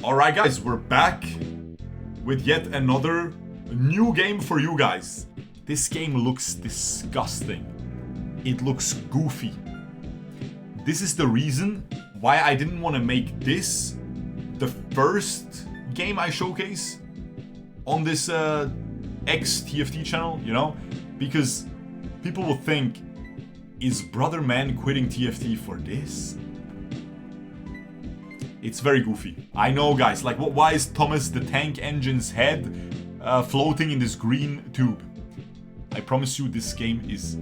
Alright guys, we're back with yet another new game for you guys. This game looks disgusting. It looks goofy. This is the reason why I didn't want to make this the first game I showcase on this ex-TFT channel, you know? Because people will think, is Brother Man quitting TFT for this? It's very goofy. I know, guys. Like, why is Thomas the Tank Engine's head floating in this green tube? I promise you, this game is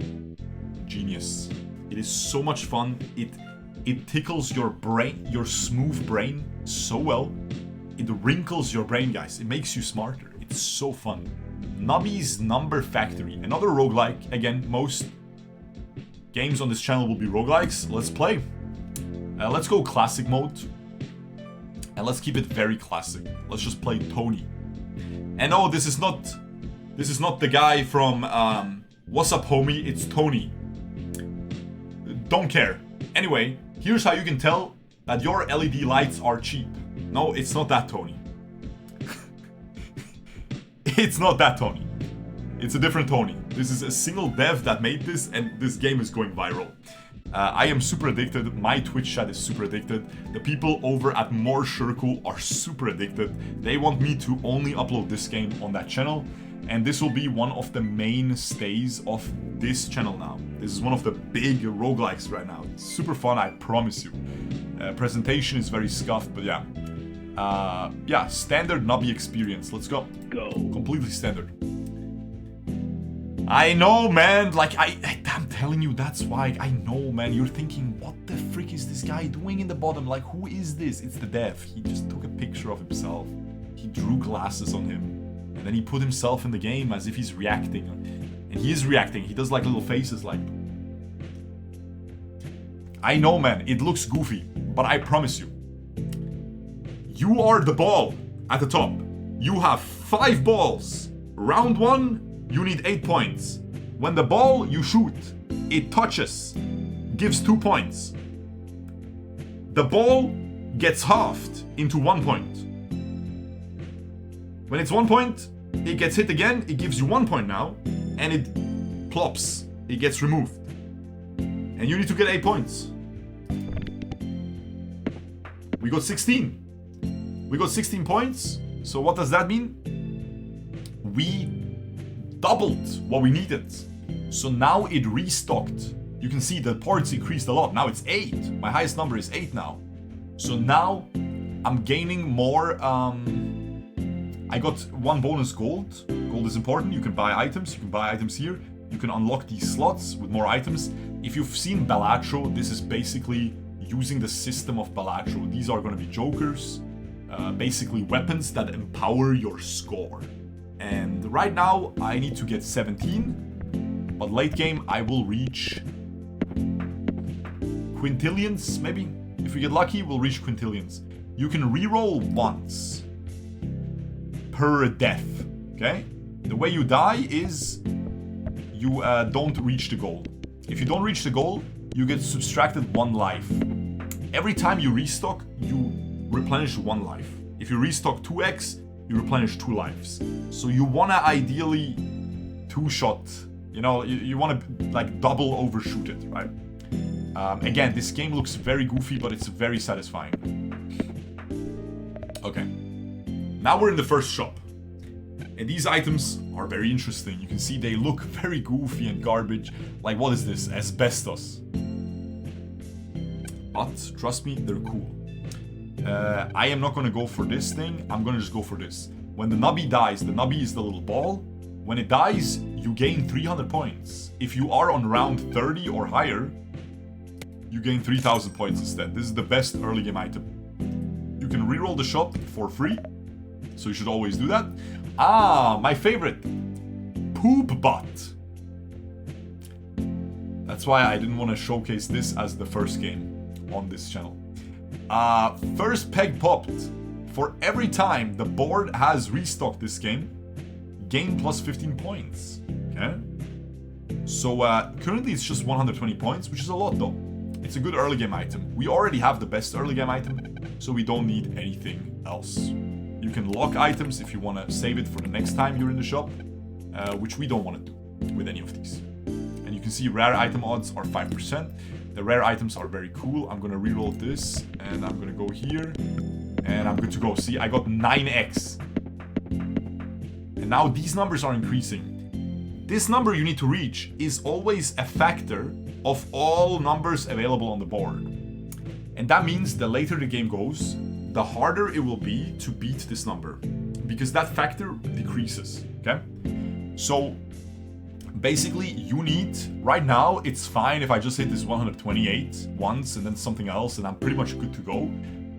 genius. It is so much fun. It tickles your brain, your smooth brain, so well. It wrinkles your brain, guys. It makes you smarter. It's so fun. Nubby's Number Factory, another roguelike. Again, most games on this channel will be roguelikes. Let's play. Let's go classic mode. And let's keep it very classic. Let's just play Tony. And no, this is not the guy from What's Up Homie, it's Tony. Don't care. Anyway, here's how you can tell that your LED lights are cheap. No, it's not that Tony. It's not that Tony. It's a different Tony. This is a single dev that made this, and this game is going viral. I am super addicted. My Twitch chat is super addicted. The people over at More Shurkou are super addicted. They want me to only upload this game on that channel. And this will be one of the mainstays of this channel now. This is one of the big roguelikes right now. It's super fun, I promise you. Presentation is very scuffed, but yeah. Yeah, standard Nubby experience. Let's go. Go. Completely standard. I know, man. Like, I'm telling you, that's why. I know, man. You're thinking, what the frick is this guy doing in the bottom? Like, who is this? It's the dev. He just took a picture of himself. He drew glasses on him. And then he put himself in the game as if he's reacting. And he is reacting. He does like little faces like... I know, man. It looks goofy. But I promise you. You are the ball at the top. You have 5 balls. Round 1. You need 8 points. When the ball you shoot, it touches, gives 2 points. The ball gets halved into 1 point. When it's 1 point, it gets hit again, it gives you 1 point now, and it plops, it gets removed. And you need to get 8 points. We got 16. We got 16 points, so what does that mean? We doubled what we needed. So now it restocked. You can see the parts increased a lot. Now it's 8. My highest number is 8 now. So now I'm gaining more. I got 1 bonus gold. Gold is important. You can buy items. You can buy items here. You can unlock these slots with more items. If you've seen Balatro, this is basically using the system of Balatro. These are going to be jokers. Basically weapons that empower your score. And right now, I need to get 17. But late game, I will reach quintillions, maybe? If we get lucky, we'll reach quintillions. You can reroll once per death, okay? The way you die is you don't reach the goal. If you don't reach the goal, you get subtracted 1 life. Every time you restock, you replenish 1 life. If you restock 2x, you replenish 2 lives. So you wanna ideally 2-shot. You know, you wanna like double overshoot it, right? Again, this game looks very goofy, but it's very satisfying. Okay. Now we're in the first shop. And these items are very interesting. You can see they look very goofy and garbage. Like, what is this? Asbestos. But, trust me, they're cool. I am not gonna go for this thing, I'm gonna just go for this. When the Nubby dies, the Nubby is the little ball. When it dies, you gain 300 points. If you are on round 30 or higher, you gain 3000 points instead. This is the best early game item. You can reroll the shot for free, so you should always do that. Ah, my favorite, Poop Butt. That's why I didn't want to showcase this as the first game on this channel. First peg popped. For every time the board has restocked this game, gain plus 15 points. Okay? So currently it's just 120 points, which is a lot though. It's a good early game item. We already have the best early game item, so we don't need anything else. You can lock items if you want to save it for the next time you're in the shop, which we don't want to do with any of these. And you can see rare item odds are 5%. The rare items are very cool. I'm gonna reroll this, and I'm gonna go here, and I'm good to go. See, I got 9x. And now these numbers are increasing. This number you need to reach is always a factor of all numbers available on the board. And that means the later the game goes, the harder it will be to beat this number, because that factor decreases, okay? So basically you need, right now it's fine if I just hit this 128 once and then something else and I'm pretty much good to go.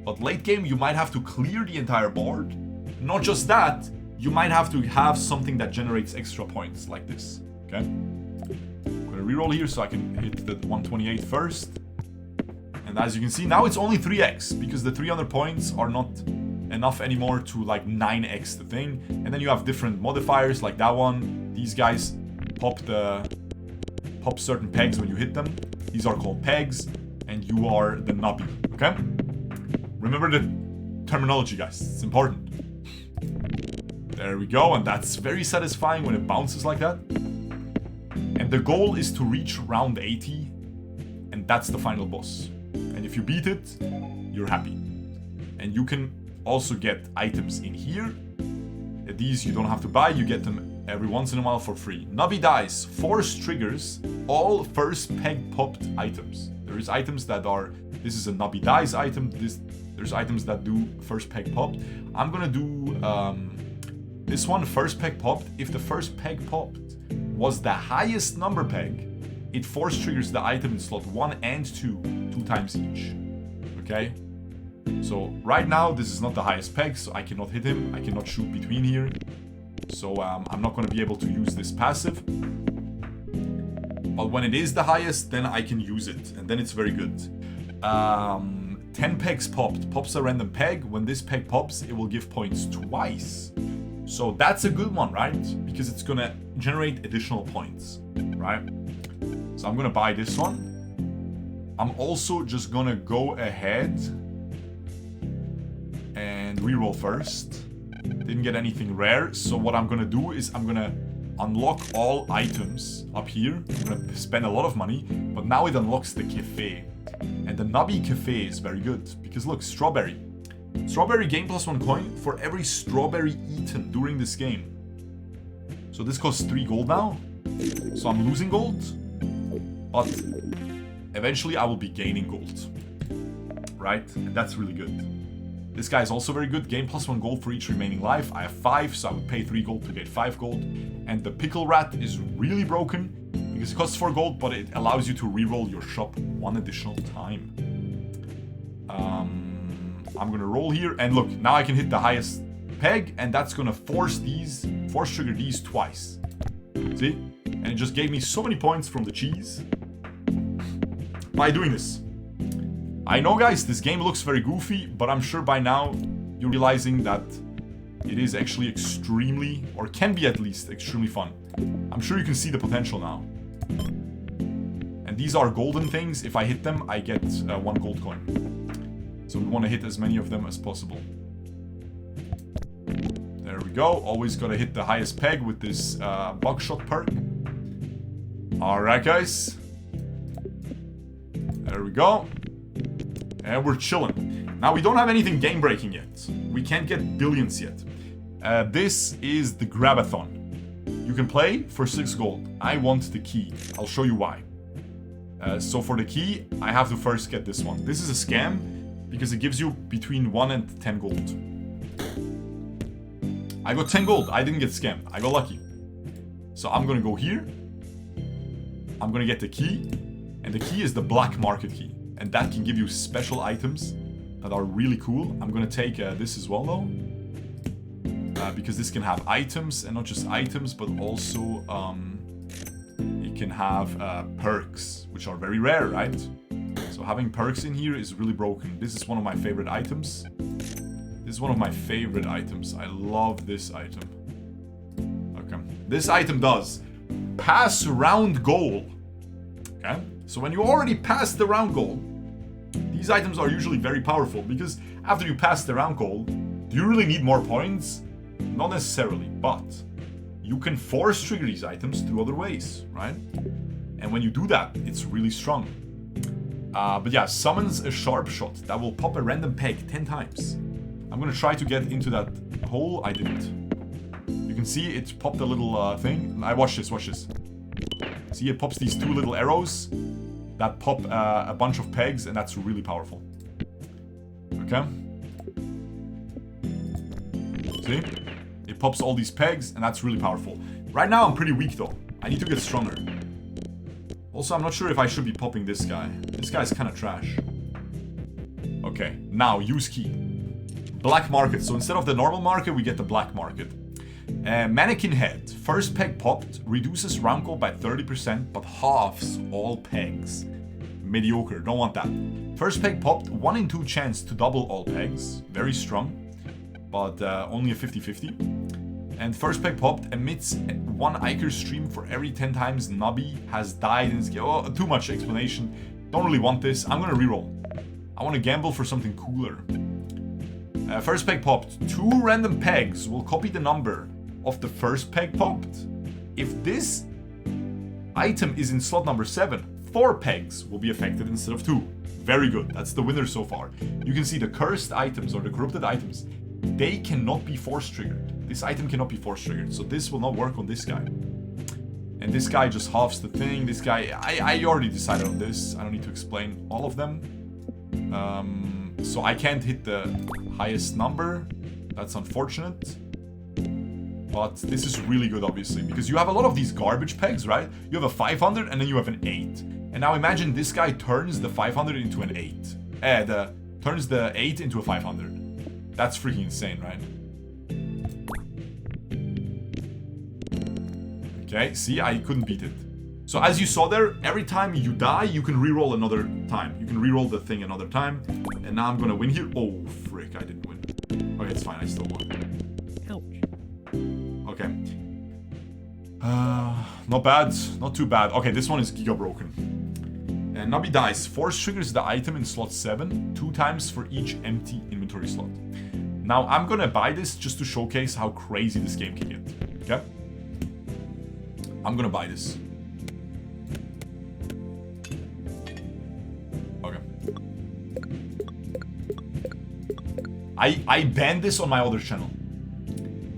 But late game you might have to clear the entire board. Not just that, you might have to have something that generates extra points like this, okay? I'm gonna reroll here so I can hit the 128 first. And as you can see, now it's only 3x, because the 300 points are not enough anymore to like 9x the thing. And then you have different modifiers like that one. These guys pop certain pegs when you hit them. These are called pegs, and you are the Nubby, okay? Remember the terminology, guys, it's important. There we go, and that's very satisfying when it bounces like that. And the goal is to reach round 80, and that's the final boss. And if you beat it, you're happy. And you can also get items in here. These you don't have to buy, you get them every once in a while for free. Nubby dice, force triggers all first peg popped items. There is items that are, this is a Nubby dice item, there's items that do first peg popped. I'm gonna do this one, first peg popped. If the first peg popped was the highest number peg, it force triggers the item in slot 1 and 2 times each, okay? So right now this is not the highest peg, so I cannot hit him, I cannot shoot between here. So I'm not going to be able to use this passive. But when it is the highest, then I can use it, and then it's very good. 10 pegs popped, pops a random peg. When this peg pops, it will give points twice. So that's a good one, right? Because it's going to generate additional points, right? So I'm going to buy this one. I'm also just going to go ahead and reroll first. Didn't get anything rare, so what I'm gonna do is I'm gonna unlock all items up here. I'm gonna spend a lot of money, but now it unlocks the cafe. And the Nubby cafe is very good, because look, strawberry. Strawberry gain +1 coin for every strawberry eaten during this game. So this costs 3 gold now, so I'm losing gold, but eventually I will be gaining gold, right? And that's really good. This guy is also very good. Gain +1 gold for each remaining life. I have 5, so I would pay 3 gold to get 5 gold. And the pickle rat is really broken because it costs 4 gold, but it allows you to reroll your shop 1 additional time. I'm gonna roll here, and look, now I can hit the highest peg, and that's gonna force trigger these twice. See? And it just gave me so many points from the cheese by doing this. I know, guys, this game looks very goofy, but I'm sure by now you're realizing that it is actually extremely, or can be at least, extremely fun. I'm sure you can see the potential now. And these are golden things. If I hit them, I get 1 gold coin. So we want to hit as many of them as possible. There we go. Always got to hit the highest peg with this buckshot perk. Alright, guys. There we go. And we're chilling. Now we don't have anything game breaking yet. We can't get billions yet. This is the grabathon. You can play for 6 gold. I want the key. I'll show you why. So for the key, I have to first get this one. This is a scam because it gives you between 1 and 10 gold. I got 10 gold. I didn't get scammed. I got lucky. So I'm gonna go here. I'm gonna get the key. And the key is the black market key. And that can give you special items that are really cool. I'm gonna take this as well though. Because this can have items, and not just items, but also it can have perks, which are very rare, right? So having perks in here is really broken. This is one of my favorite items. This is one of my favorite items. I love this item. Okay. This item does pass round goal. Okay. So when you already passed the round goal, these items are usually very powerful because after you pass the round goal, do you really need more points? Not necessarily, but you can force trigger these items through other ways, right? And when you do that, it's really strong. But yeah, summons a sharp shot that will pop a random peg 10 times. I'm gonna try to get into that hole. I didn't. You can see it popped a little thing. Watch this, watch this. See, it pops these 2 little arrows that pop a bunch of pegs, and that's really powerful. Okay? See? It pops all these pegs, and that's really powerful. Right now, I'm pretty weak, though. I need to get stronger. Also, I'm not sure if I should be popping this guy. This guy's kind of trash. Okay, now, use key. Black market. So instead of the normal market, we get the black market. Mannequin head. First peg popped, reduces round goal by 30%, but halves all pegs. Mediocre, don't want that. First peg popped, 1 in 2 chance to double all pegs. Very strong, but only a 50-50. And first peg popped, emits 1 Iker stream for every 10 times Nubby has died in this game. Oh, too much explanation. Don't really want this. I'm gonna reroll. I want to gamble for something cooler. First peg popped. 2 random pegs will copy the number of the first peg popped. If this item is in slot number 7, 4 pegs will be affected instead of 2. Very good. That's the winner so far. You can see the cursed items or the corrupted items. They cannot be force triggered. This item cannot be force triggered. So this will not work on this guy. And this guy just halves the thing. This guy, I already decided on this. I don't need to explain all of them. So I can't hit the highest number. That's unfortunate. But this is really good, obviously, because you have a lot of these garbage pegs, right? You have a 500 and then you have an 8. And now imagine this guy turns the 500 into an 8. Turns the 8 into a 500. That's freaking insane, right? Okay, see, I couldn't beat it. So as you saw there, every time you die, you can reroll another time. You can reroll the thing another time. And now I'm gonna win here. Oh, frick, I didn't win. Okay, it's fine, I still won. Ouch. Okay. Not bad, not too bad. Okay, this one is giga broken. And Nubby dies. Force triggers the item in slot 7, 2 times for each empty inventory slot. Now, I'm gonna buy this just to showcase how crazy this game can get. Okay? I'm gonna buy this. Okay. I banned this on my other channel.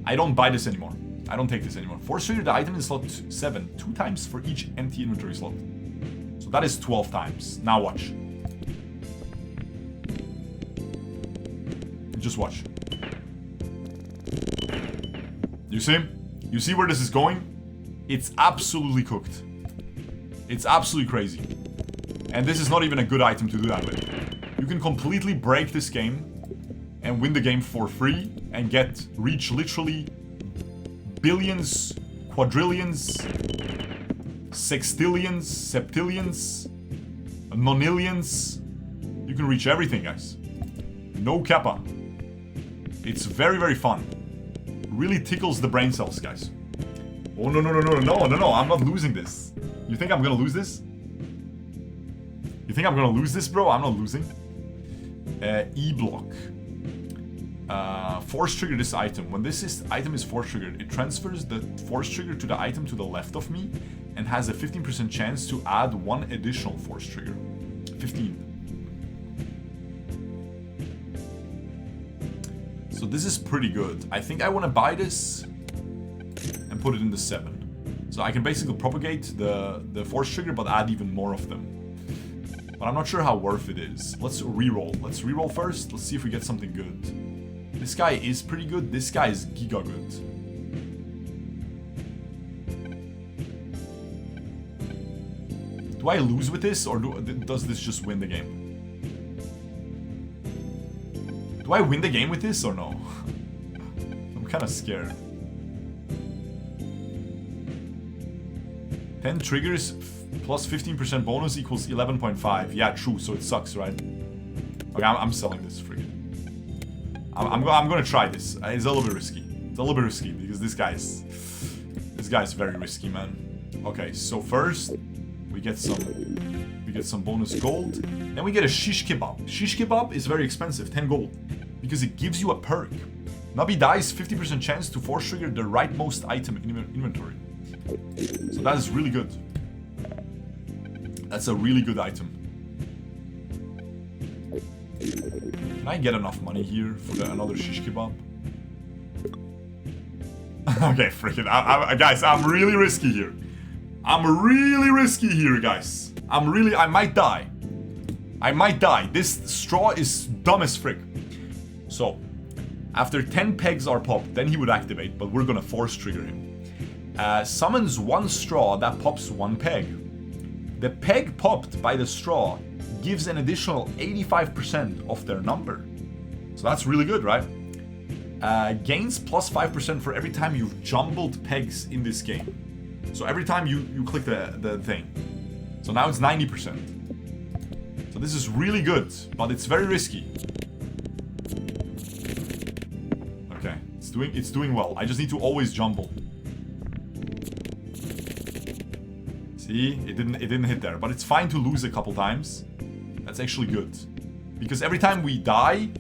I don't buy this anymore. I don't take this anymore. Force trigger the item in slot 7, 2 times for each empty inventory slot. So that is 12 times. Now watch. Just watch. You see? You see where this is going? It's absolutely cooked. It's absolutely crazy. And this is not even a good item to do that with. You can completely break this game and win the game for free and reach literally billions, quadrillions, sextillions, septillions, nonillions. You can reach everything, guys. No kappa. It's very, very fun. Really tickles the brain cells, guys. Oh, no, I'm not losing this. You think I'm gonna lose this? You think I'm gonna lose this, bro? I'm not losing. E-block. Force trigger this item. When this item is force triggered, it transfers the force trigger to the item to the left of me and has a 15% chance to add 1 additional force trigger. 15. So this is pretty good. I think I want to buy this and put it in the 7. So I can basically propagate the force trigger but add even more of them. But I'm not sure how worth it is. Let's reroll. Let's reroll first. Let's see if we get something good. This guy is pretty good. This guy is giga good. Do I lose with this or does this just win the game? Do I win the game with this or no? I'm kind of scared. 10 triggers plus 15% bonus equals 11.5. Yeah, true. So it sucks, right? Okay, I'm selling this friggin'. I'm gonna try this. It's a little bit risky. It's a little bit risky because this guy's very risky, man. Okay, so first we get some bonus gold. Then we get a shish kebab. Shish kebab is very expensive, 10 gold. because it gives you a perk. Nubby dies, 50% chance to force trigger the rightmost item in inventory. So that is really good. That's a really good item. Can I get enough money here for another shish kebab? Okay, freaking, guys, I'm really risky here. I'm really risky here, guys. I might die. I might die. This straw is dumb as frick. So, after 10 pegs are popped, then he would activate, but we're gonna force trigger him. Summons one straw that pops one peg. The peg popped by the straw gives an additional 85% of their number. So that's really good, right? Gains plus 5% for every time you've jumbled pegs in this game. So every time you click the thing. So now it's 90%. So this is really good, but it's very risky. Okay, it's doing well. I just need to always jumble. See, it didn't hit there, but it's fine to lose a couple times. That's actually good. Because every time we die,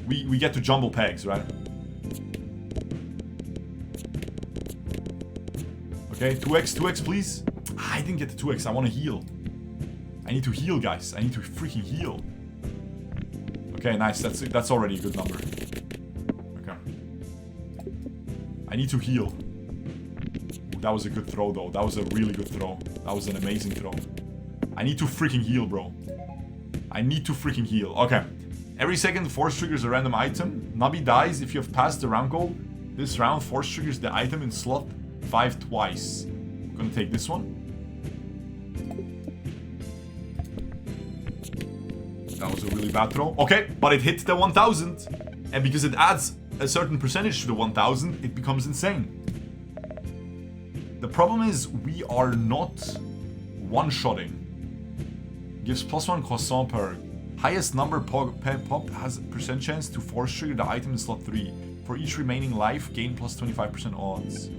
we get to jumble pegs, right? Okay, 2x, please. I didn't get the 2x, I want to heal. I need to heal, guys. I need to freaking heal. Okay, nice. That's already a good number. Okay. I need to heal. Ooh, that was a good throw, though. That was a really good throw. That was an amazing throw. I need to freaking heal, bro. I need to freaking heal. Okay. Every second, force triggers a random item. Nubby dies if you have passed the round goal. This round, force triggers the item in slot 5 twice. I'm gonna take this one. That was a really bad throw. Okay, but it hit the 1000. And because it adds a certain percentage to the 1000, it becomes insane. The problem is we are not one-shotting. Gives +1 croissant per. Highest number pop has a percent chance to force trigger the item in slot 3. For each remaining life, gain plus 25% odds.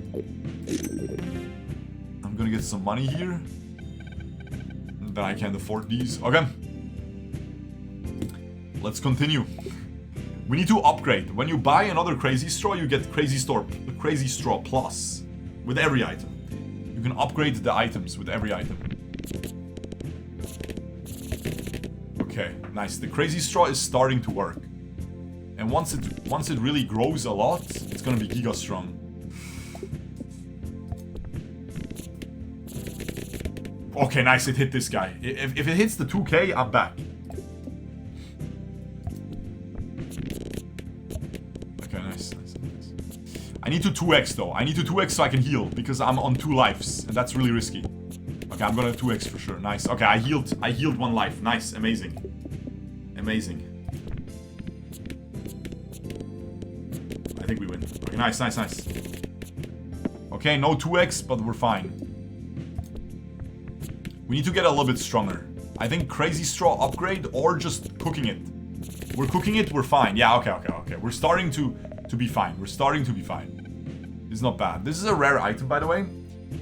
I'm gonna get some money here. Then I can't afford these. Okay. Let's continue. We need to upgrade. When you buy another Crazy Straw, you get Crazy Straw Plus with every item. You can upgrade the items with every item. Okay, nice. The Crazy Straw is starting to work. And once it really grows a lot, it's gonna be giga strong. Okay, nice, it hit this guy. If it hits the 2k, I'm back. Okay, nice. I need to 2x though. I need to 2x so I can heal, because I'm on 2 lives, and that's really risky. Okay, I'm gonna 2x for sure. Nice. Okay, I healed 1 life. Nice, amazing. Amazing. I think we win. Okay, nice. Okay, no 2x, but we're fine. We need to get a little bit stronger. I think Crazy Straw upgrade or just cooking it. We're cooking it, we're fine. Yeah, okay. We're starting to be fine. We're starting to be fine. It's not bad. This is a rare item, by the way.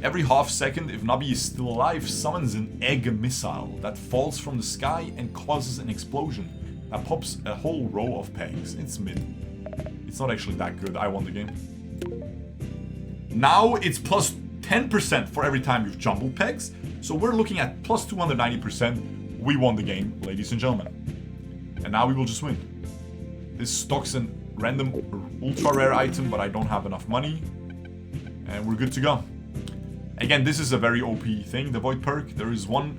Every half second, if Nubby is still alive, summons an egg missile that falls from the sky and causes an explosion that pops a whole row of pegs. It's mid. It's not actually that good. I won the game. Now it's plus 10% for every time you've jumbled pegs. So we're looking at plus 290%. We won the game, ladies and gentlemen. And now we will just win. This stocks a random ultra rare item, but I don't have enough money. And we're good to go. Again, this is a very OP thing, the Void perk. There is one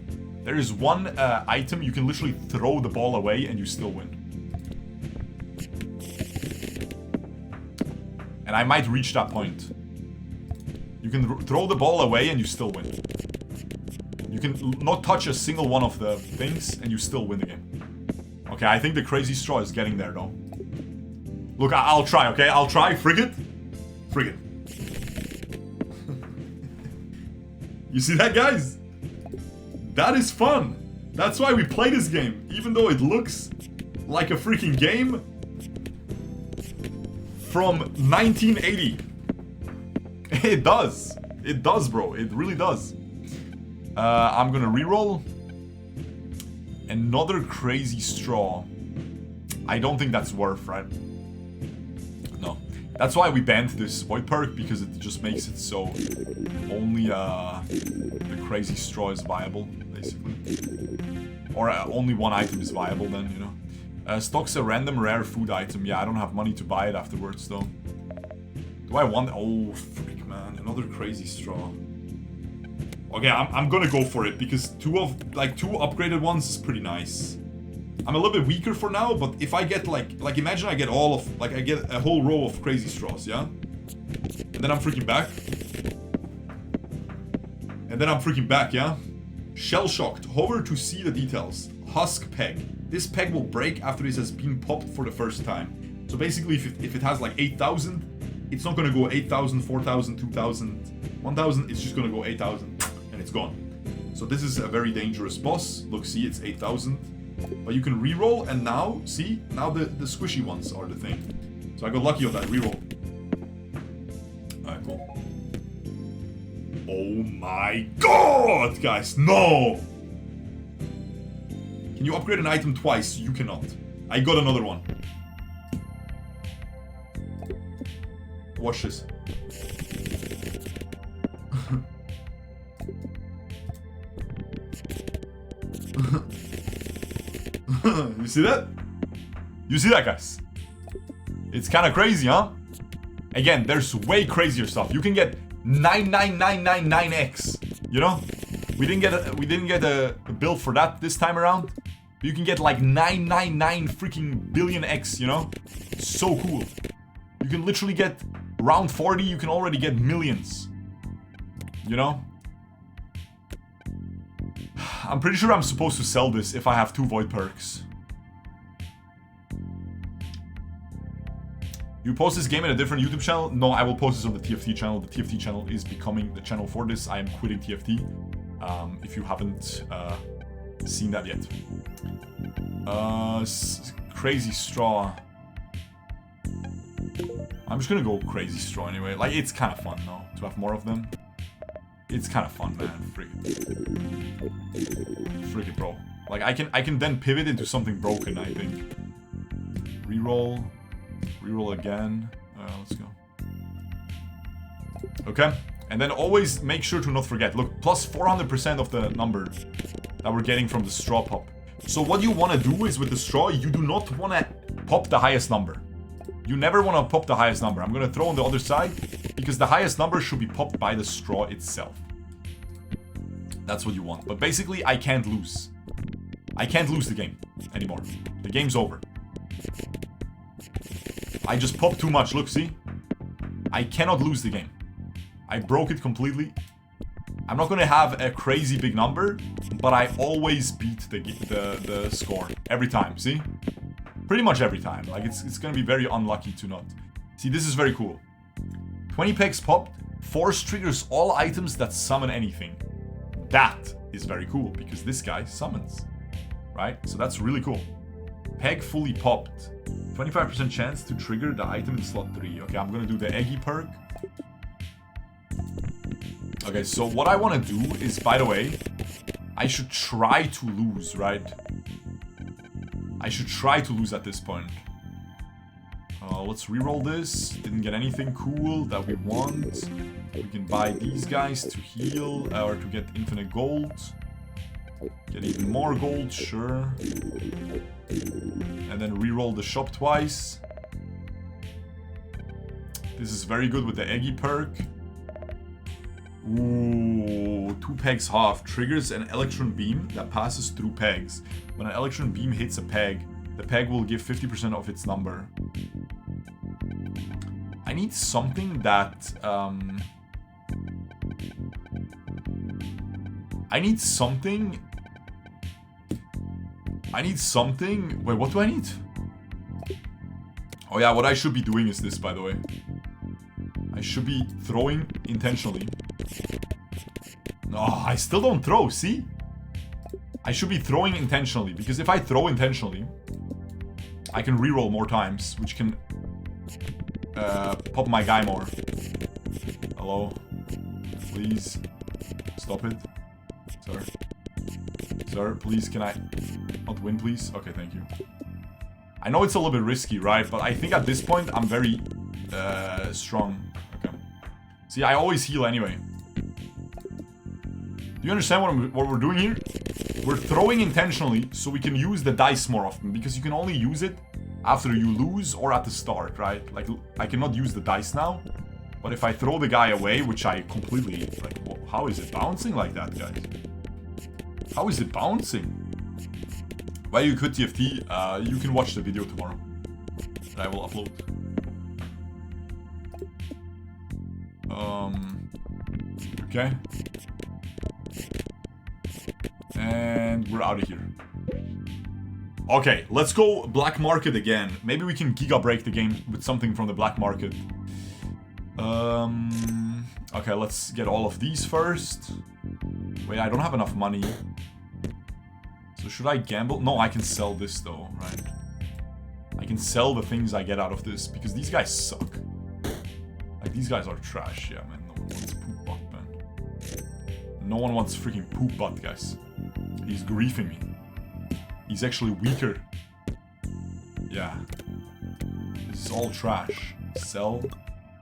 item you can literally throw the ball away and you still win. And I might reach that point. You can throw the ball away and you still win. You can not touch a single one of the things and you still win the game. Okay, I think the Crazy Straw is getting there though. Look, I'll try, okay? I'll try. Frigate. You see that, guys? That is fun. That's why we play this game. Even though it looks like a freaking game from 1980. It does. It does, bro. It really does. I'm gonna reroll. Another Crazy Straw. I don't think that's worth, right? That's why we banned this void perk, because it just makes it so only the crazy straw is viable, basically. Or only one item is viable then, you know. Stocks a random rare food item. Yeah, I don't have money to buy it afterwards though. Do I want... Oh, freak, man. Another crazy straw. Okay, I'm gonna go for it, because two upgraded ones is pretty nice. I'm a little bit weaker for now, but if I get like imagine I get all of, I get a whole row of crazy straws, yeah? And then I'm freaking back. Yeah? Shell shocked. Hover to see the details. Husk peg. This peg will break after this has been popped for the first time. So basically, if it has like 8,000, it's not gonna go 8,000, 4,000, 2,000, 1,000. It's just gonna go 8,000, and it's gone. So this is a very dangerous boss. Look, see, it's 8,000. But you can reroll, and now, see? Now the squishy ones are the thing. So I got lucky on that reroll. Alright, cool. Oh my god, guys, no! Can you upgrade an item twice? You cannot. I got another one. Watch this. You see that? You see that, guys? It's kind of crazy, huh? Again, there's way crazier stuff. You can get 99999x. You know, we didn't get a build for that this time around. But you can get like 999 freaking billion x. You know, so cool. You can literally get round 40. You can already get millions. You know. I'm pretty sure I'm supposed to sell this if I have 2 void perks. You post this game in a different YouTube channel? No, I will post this on the TFT channel. The TFT channel is becoming the channel for this. I am quitting TFT. If you haven't seen that yet. Crazy straw. I'm just gonna go crazy straw anyway. Like, it's kind of fun, though, to have more of them. It's kind of fun, man. Frick it, bro. Like, I can then pivot into something broken, I think. Reroll. Reroll again. Let's go. Okay. And then always make sure to not forget. Look, plus 400% of the number that we're getting from the straw pop. So what you want to do is with the straw, you do not want to pop the highest number. You never want to pop the highest number. I'm going to throw on the other side, because the highest number should be popped by the straw itself. That's what you want. But basically, I can't lose. I can't lose the game anymore. The game's over. I just popped too much. Look, see? I cannot lose the game. I broke it completely. I'm not going to have a crazy big number, but I always beat the score. Every time, see? Pretty much every time. Like, it's going to be very unlucky to not. See, this is very cool. 20 pegs popped. Force triggers all items that summon anything. That is very cool, because this guy summons. Right? So that's really cool. Peg fully popped. 25% chance to trigger the item in slot 3. Okay, I'm going to do the Eggy perk. Okay, so what I want to do is, by the way, I should try to lose, right? I should try to lose at this point. Let's reroll this. Didn't get anything cool that we want. We can buy these guys to heal, or to get infinite gold. Get even more gold, sure. And then reroll the shop twice. This is very good with the Eggy perk. Ooh, 2 pegs half. Triggers an electron beam that passes through pegs. When an electron beam hits a peg, the peg will give 50% of its number. I need something that... I need something... Wait, what do I need? Oh yeah, what I should be doing is this, by the way. I should be throwing intentionally. No, I still don't throw, see? I should be throwing intentionally, because if I throw intentionally, I can reroll more times, which can pop my guy more. Hello? Please. Stop it. Sir. Sir, please, can I not win, please? Okay, thank you. I know it's a little bit risky, right? But I think at this point, I'm very strong. Okay. See, I always heal anyway. Do you understand what we're doing here? We're throwing intentionally so we can use the dice more often, because you can only use it after you lose or at the start, right? Like, I cannot use the dice now, but if I throw the guy away, which I completely, like, how is it bouncing like that, guys? How is it bouncing? Why you could TFT, you can watch the video tomorrow that I will upload. Okay. And we're out of here. Okay, let's go black market again. Maybe we can giga break the game with something from the black market. Okay, let's get all of these first. Wait, I don't have enough money. So should I gamble? No, I can sell this though, right? I can sell the things I get out of this, because these guys suck. Like, these guys are trash. Yeah, man, no one wants poop butt, man. No one wants freaking poop butt, guys. He's griefing me. He's actually weaker. Yeah. This is all trash. Sell,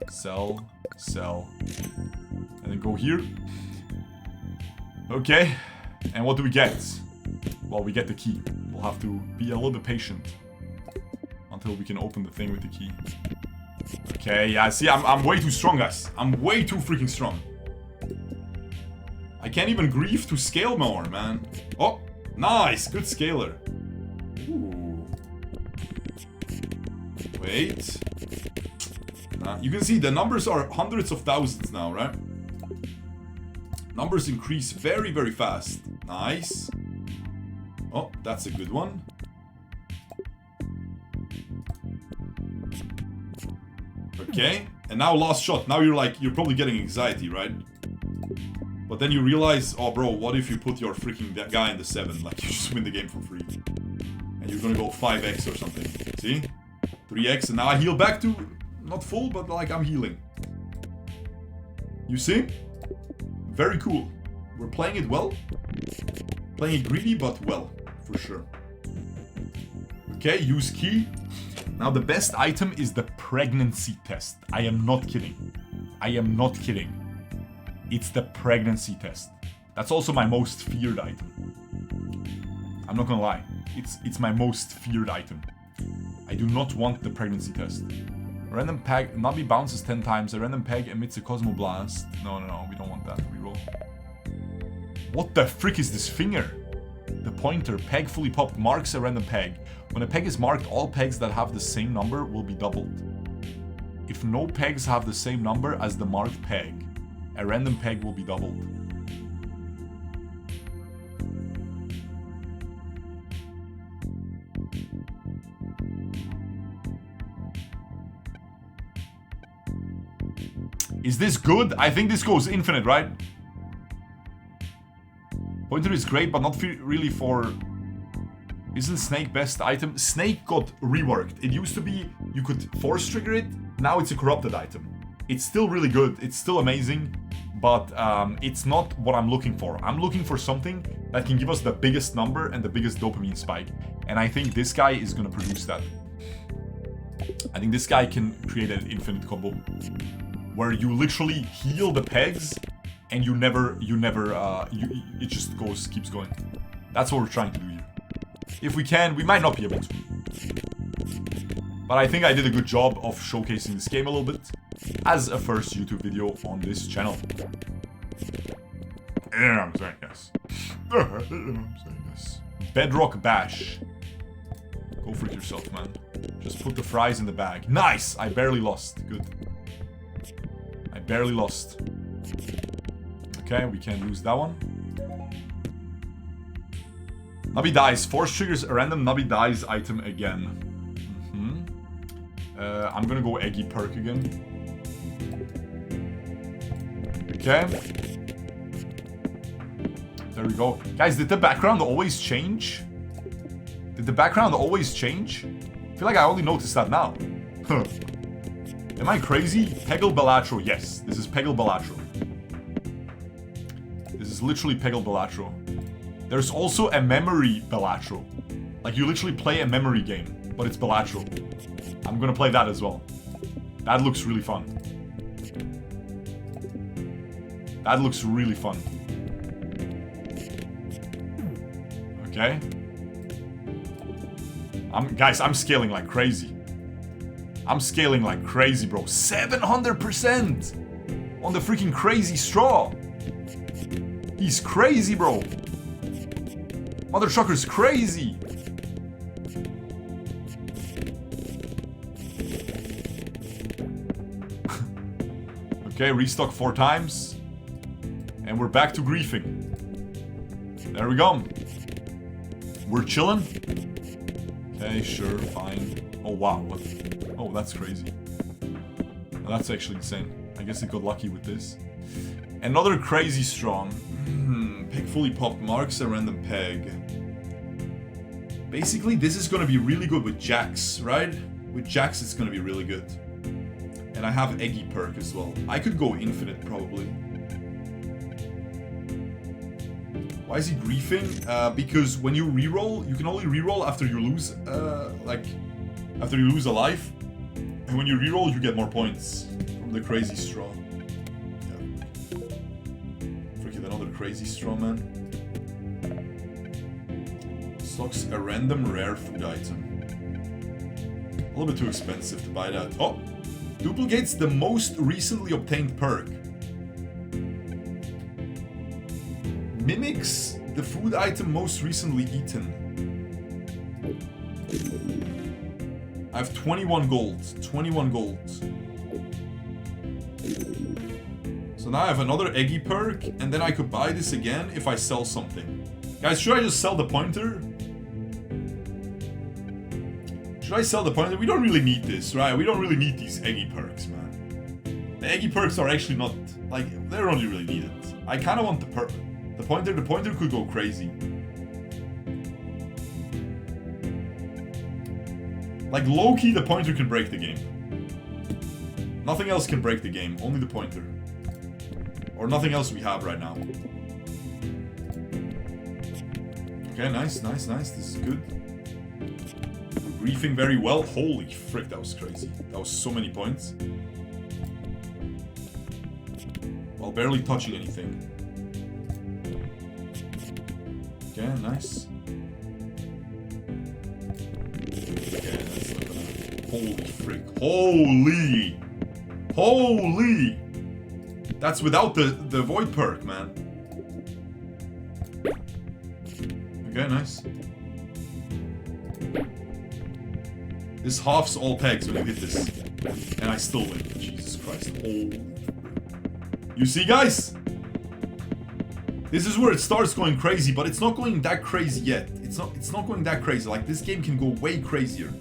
sell, sell. And then go here. Okay. And what do we get? Well, we get the key. We'll have to be a little bit patient until we can open the thing with the key. Okay, yeah, see, I'm way too strong, guys. I'm way too freaking strong. I can't even grief to scale more, man. Oh, nice, good scaler. Ooh. Wait. You can see the numbers are hundreds of thousands now, right? Numbers increase very, very fast. Nice. Oh, that's a good one. Okay, and now last shot. Now you're probably getting anxiety, right? But then you realize, oh bro, what if you put your freaking that guy in the 7? Like, you just win the game for free. And you're gonna go 5x or something. See? 3x, and now I heal back to, not full, but like I'm healing. You see? Very cool. We're playing it well. Playing it greedy, but well, for sure. Okay, use key. Now the best item is the pregnancy test. I am not kidding. I am not kidding. It's the pregnancy test. That's also my most feared item. I'm not gonna lie. It's my most feared item. I do not want the pregnancy test. A random peg, Nubby bounces 10 times. A random peg emits a Cosmoblast. No, we don't want that. Reroll. What the frick is this finger? The pointer. Peg fully popped marks a random peg. When a peg is marked, all pegs that have the same number will be doubled. If no pegs have the same number as the marked peg, a random peg will be doubled. Is this good? I think this goes infinite, right? Pointer is great, but not really for... Isn't Snake best item? Snake got reworked. It used to be you could force trigger it. Now it's a corrupted item. It's still really good. It's still amazing. But it's not what I'm looking for. I'm looking for something that can give us the biggest number and the biggest dopamine spike. And I think this guy is going to produce that. I think this guy can create an infinite combo. Where you literally heal the pegs and it just keeps going. That's what we're trying to do here. If we can, we might not be able to. But I think I did a good job of showcasing this game a little bit as a first YouTube video on this channel. And I'm saying yes. I'm saying yes. Bedrock Bash. Go freak yourself, man. Just put the fries in the bag. Nice! I barely lost. Good. I barely lost. Okay, we can't lose that one. Nubby dies. Force triggers a random Nubby dies item again. I'm gonna go Eggy perk again. Okay. There we go. Guys, did the background always change? Did the background always change? I feel like I only noticed that now. Am I crazy? Peggle Balatro. Yes, this is Peggle Balatro. This is literally Peggle Balatro. There's also a memory Balatro. Like, you literally play a memory game, but it's Balatro. I'm gonna play that as well. That looks really fun. That looks really fun. Okay. Guys, I'm scaling like crazy. I'm scaling like crazy, bro. 700% on the freaking crazy straw. He's crazy, bro. Mother trucker's crazy. Okay, restock 4 times. And we're back to griefing. There we go. We're chilling. Okay, sure, fine. Oh, wow. What? Oh, that's crazy. That's actually insane. I guess I got lucky with this. Another crazy strong. Peg fully popped marks a random peg. Basically, this is gonna be really good with jacks, right? With jacks, it's gonna be really good. And I have Eggy perk as well. I could go infinite, probably. Why is he griefing? Because when you reroll, you can only reroll after you lose, after you lose a life. And when you reroll, you get more points from the crazy straw. Yeah. Freaking another crazy straw, man. Stocks a random rare food item. A little bit too expensive to buy that. Oh! Duplicates the most recently obtained perk. Mimics the food item most recently eaten. I have 21 gold. 21 gold. So now I have another Eggy perk, and then I could buy this again if I sell something. Guys, should I just sell the pointer? Should I sell the pointer? We don't really need this, right? We don't really need these Eggy perks, man. The Eggy perks are actually not, like, they're only really needed. I kind of want the pointer. The pointer could go crazy. Like, low-key, the pointer can break the game. Nothing else can break the game, only the pointer. Or nothing else we have right now. Okay, nice, nice, nice. This is good. We're griefing very well. Holy frick, that was crazy. That was so many points. While barely touching anything. Okay, nice. Okay, that's not gonna... Holy frick. Holy! Holy! That's without the void perk, man. Okay, nice. This halves all pegs when you hit this. And I still win. Jesus Christ. Holy... You see, guys? This is where it starts going crazy, but it's not going that crazy yet. It's not going that crazy. Like, this game can go way crazier.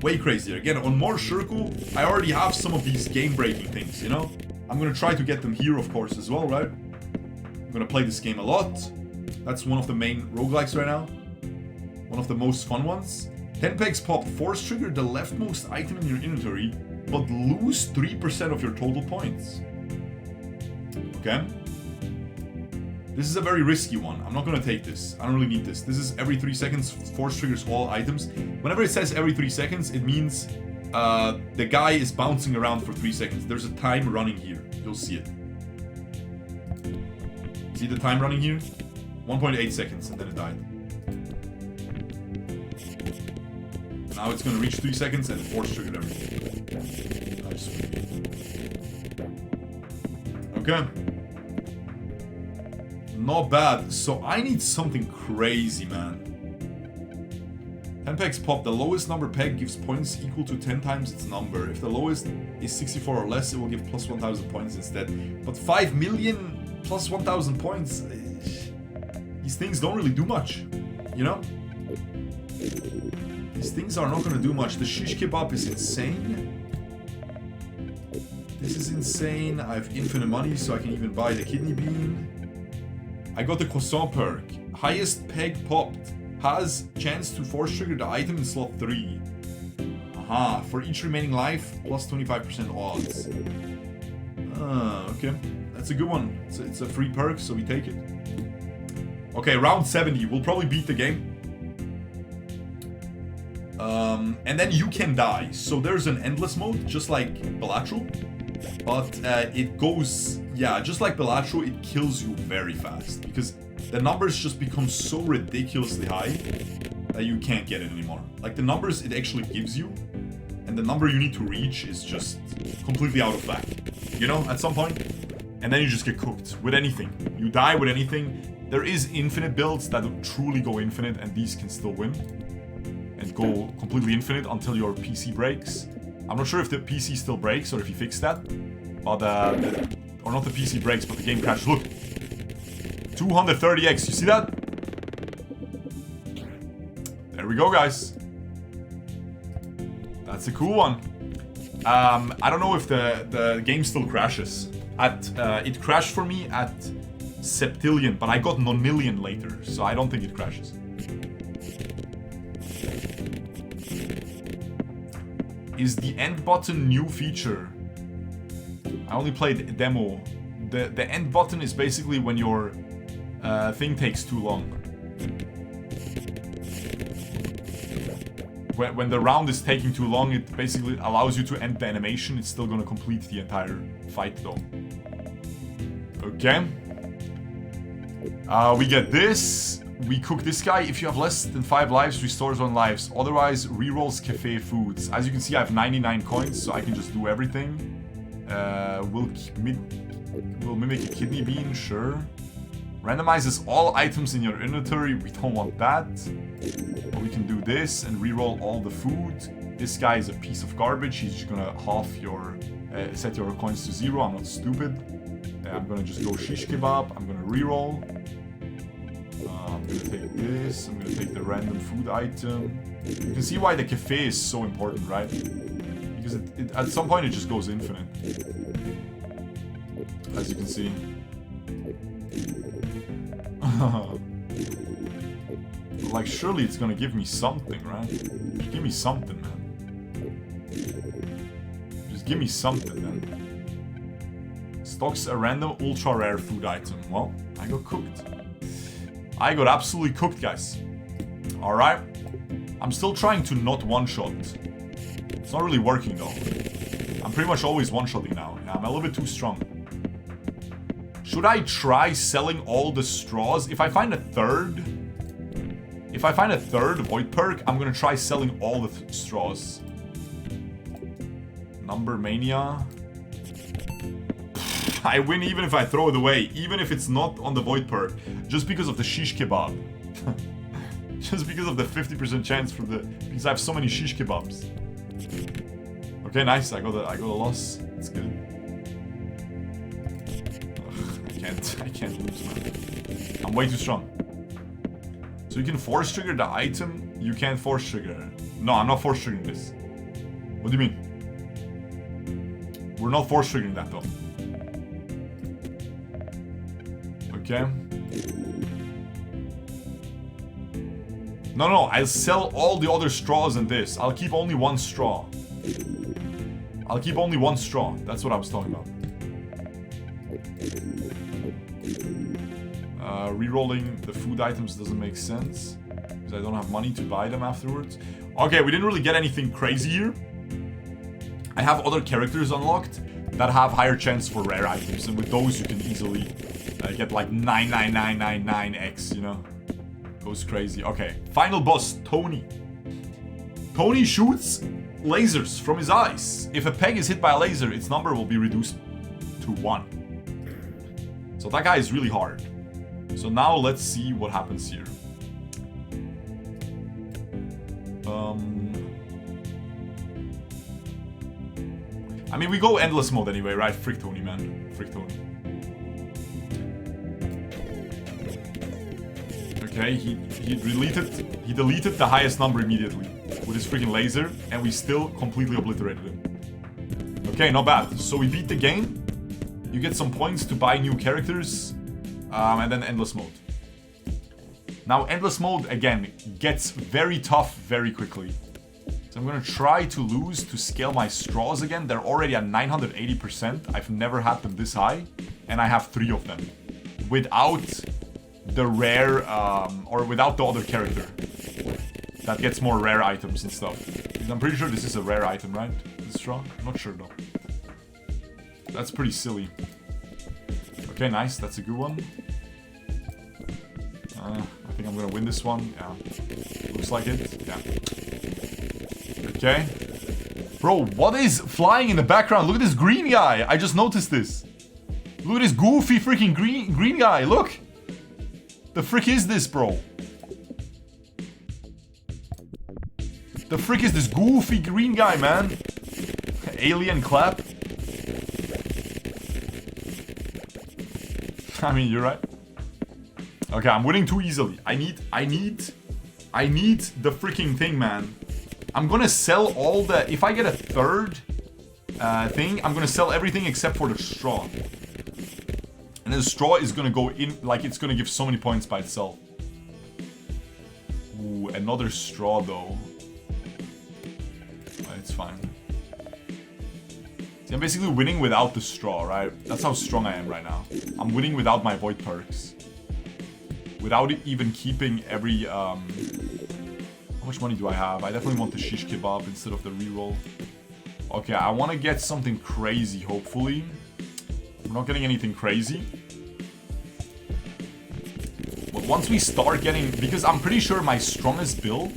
Way crazier. Again, on more shurkou, I already have some of these game-breaking things, you know? I'm gonna try to get them here, of course, as well, right? I'm gonna play this game a lot. That's one of the main roguelikes right now. One of the most fun ones. 10 pegs pop. Force trigger the leftmost item in your inventory, but lose 3% of your total points. Okay? This is a very risky one. I'm not gonna take this. I don't really need this. This is every 3 seconds, force triggers all items. Whenever it says every 3 seconds, it means the guy is bouncing around for 3 seconds. There's a time running here. You'll see it. See the time running here? 1.8 seconds, and then it died. And now it's gonna reach 3 seconds and force triggered everything. Nice. Okay. Not bad. So I need something crazy, man. 10 pegs pop. The lowest number peg gives points equal to 10 times its number. If the lowest is 64 or less, it will give plus 1,000 points instead. But 5 million plus 1,000 points, these things don't really do much, you know? These things are not gonna do much. The shish kebab is insane. This is insane. I have infinite money, so I can even buy the kidney bean. I got the croissant perk. Highest peg popped. Has chance to force trigger the item in slot 3. Aha. For each remaining life, plus 25% odds. Okay. That's a good one. It's a free perk, so we take it. Okay, round 70. We'll probably beat the game. And then you can die. So there's an endless mode, just like Balatro. But it goes, yeah, just like Balatro, it kills you very fast. Because the numbers just become so ridiculously high that you can't get it anymore. Like the numbers it actually gives you, and the number you need to reach is just completely out of whack. You know, at some point. And then you just get cooked with anything. You die with anything. There is infinite builds that truly go infinite, and these can still win. And go completely infinite until your PC breaks. I'm not sure if the PC still breaks or if you fix that. But, or not the PC breaks, but the game crashes. Look! 230x, you see that? There we go, guys. That's a cool one. I don't know if the game still crashes. It crashed for me at septillion, but I got nonillion later, so I don't think it crashes. Is the end button new feature? I only played demo. The end button is basically when your thing takes too long. When the round is taking too long, it basically allows you to end the animation. It's still gonna complete the entire fight though. Okay. We get this. We cook this guy. If you have less than 5 lives, restores 1 lives. Otherwise, rerolls cafe foods. As you can see, I have 99 coins, so I can just do everything. We'll mimic a kidney bean, sure. Randomizes all items in your inventory. We don't want that. But we can do this and reroll all the food. This guy is a piece of garbage. He's just gonna half your, set your coins to 0. I'm not stupid. I'm gonna just go shish kebab. I'm gonna reroll. I'm gonna take this. I'm gonna take the random food item. You can see why the cafe is so important, right? Because at some point it just goes infinite. As you can see. Like, surely it's gonna give me something, right? Just give me something, man. Just give me something, man. Stocks a random ultra rare food item. Well, I got cooked. I got absolutely cooked, guys. Alright. I'm still trying to not one-shot. It's not really working, though. I'm pretty much always one-shotting now. Yeah, I'm a little bit too strong. Should I try selling all the straws? If I find a third void perk, I'm gonna try selling all the straws. Number mania. I win even if I throw it away, even if it's not on the void perk, just because of the shish kebab. Just because of the 50% chance from because I have so many shish kebabs. Okay, nice. I got a loss. It's good. Ugh, I can't lose, man. I'm way too strong. So you can force trigger the item. You can't force trigger. No, I'm not force triggering this. What do you mean? We're not force triggering that though. Okay. No, I'll sell all the other straws in this. I'll keep only 1 straw. I'll keep only 1 straw. That's what I was talking about. Rerolling the food items doesn't make sense because I don't have money to buy them afterwards. Okay, we didn't really get anything crazy here. I have other characters unlocked that have higher chance for rare items, and with those you can easily get like 99999x, you know? Goes crazy. Okay, final boss, Tony. Tony shoots lasers from his eyes. If a peg is hit by a laser, its number will be reduced to 1. So that guy is really hard. So now let's see what happens here. I mean, we go endless mode anyway, right? Frick Tony, man. Frick Tony. Okay, he deleted the highest number immediately with his freaking laser, and we still completely obliterated him. Okay, not bad. So we beat the game. You get some points to buy new characters, and then endless mode. Now, endless mode, again, gets very tough very quickly. So I'm gonna try to lose to scale my straws again. They're already at 980%. I've never had them this high, and I have 3 of them. Without the rare, or without the other character that gets more rare items and stuff. I'm pretty sure this is a rare item, right? This straw? I'm not sure though. That's pretty silly. Okay, nice. That's a good one. I think I'm gonna win this one. Yeah. Looks like it. Yeah. Okay. Bro, what is flying in the background? Look at this green guy. I just noticed this. Look at this goofy freaking green guy. Look. The frick is this, bro? The frick is this goofy green guy, man? Alien clap. I mean, you're right. Okay, I'm winning too easily. I need the freaking thing, man. I'm gonna sell all the... If I get a third thing, I'm gonna sell everything except for the straw. And the straw is gonna go in... Like, it's gonna give so many points by itself. Ooh, another straw, though. It's fine. See, I'm basically winning without the straw, right? That's how strong I am right now. I'm winning without my void perks. Without it even keeping every... How much money do I have? I definitely want the shish kebab instead of the reroll. Okay, I want to get something crazy, hopefully. We're not getting anything crazy. But once we start getting... Because I'm pretty sure my strongest build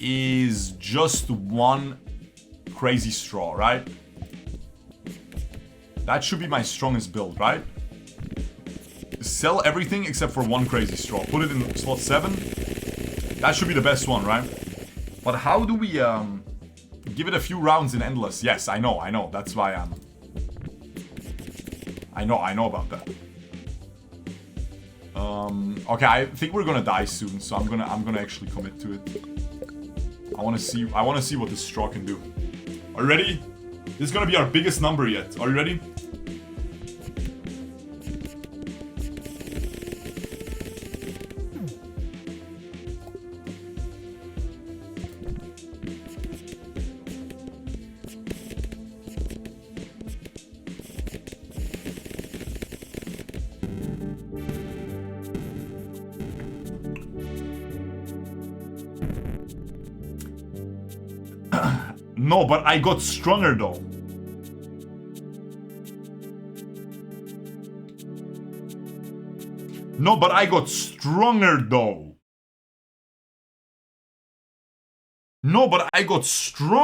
is just one crazy straw, right? That should be my strongest build, right? Sell everything except for one crazy straw. Put it in slot 7. That should be the best one, right? But how do we give it a few rounds in endless? Yes, I know. That's why I'm... I know about that. Okay, I think we're gonna die soon, so I'm gonna actually commit to it. I wanna see what this straw can do. Are you ready? This is gonna be our biggest number yet. Are you ready? No, but I got stronger though. No, but I got stronger though. No, but I got stronger.